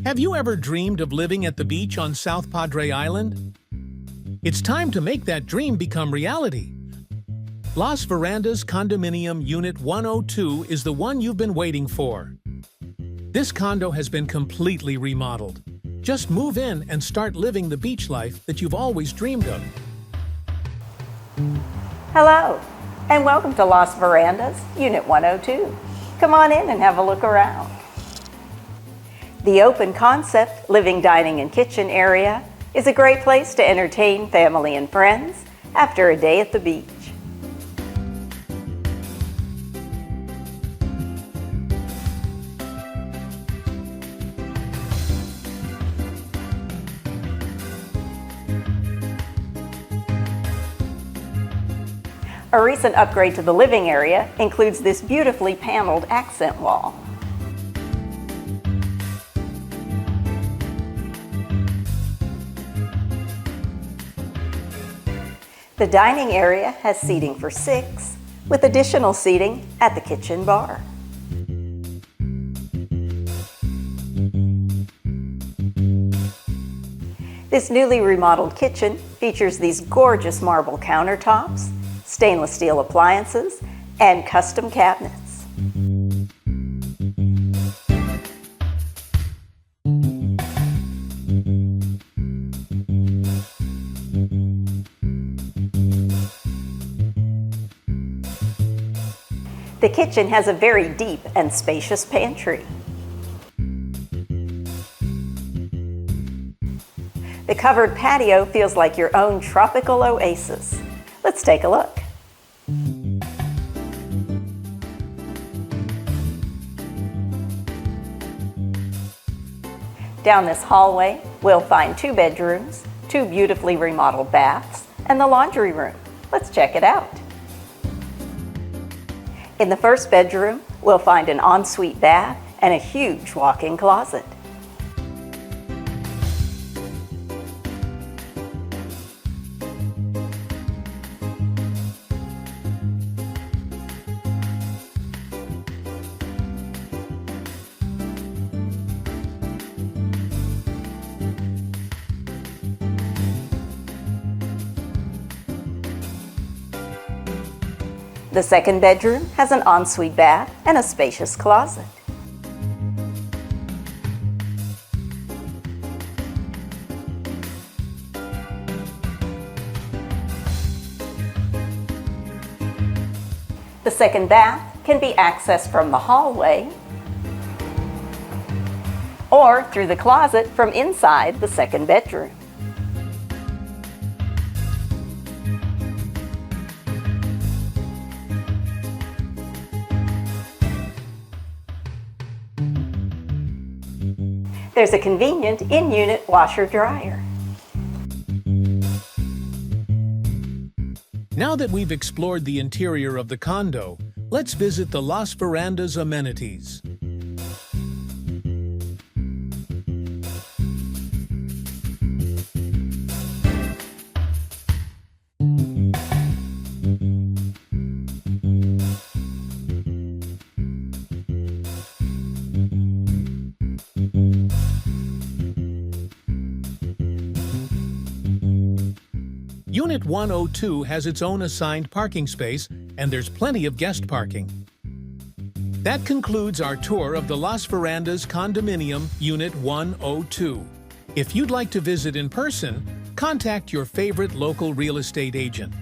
Have you ever dreamed of living at the beach on South Padre Island? It's time to make that dream become reality. Las Verandas Condominium Unit 102 is the one you've been waiting for. This condo has been completely remodeled. Just move in and start living the beach life that you've always dreamed of. Hello, and welcome to Las Verandas, Unit 102. Come on in and have a look around. The open concept living, dining, and kitchen area is a great place to entertain family and friends after a day at the beach. A recent upgrade to the living area includes this beautifully paneled accent wall. The dining area has seating for 6, with additional seating at the kitchen bar. This newly remodeled kitchen features these gorgeous marble countertops, stainless steel appliances, and custom cabinets. The kitchen has a very deep and spacious pantry. The covered patio feels like your own tropical oasis. Let's take a look. Down this hallway, we'll find 2 bedrooms, 2 beautifully remodeled baths, and the laundry room. Let's check it out. In the first bedroom, we'll find an ensuite bath and a huge walk-in closet. The second bedroom has an ensuite bath and a spacious closet. The second bath can be accessed from the hallway or through the closet from inside the second bedroom. There's a convenient in-unit washer-dryer. Now that we've explored the interior of the condo, let's visit the Las Verandas amenities. Unit 102 has its own assigned parking space, and there's plenty of guest parking. That concludes our tour of the Las Verandas Condominium Unit 102. If you'd like to visit in person, contact your favorite local real estate agent.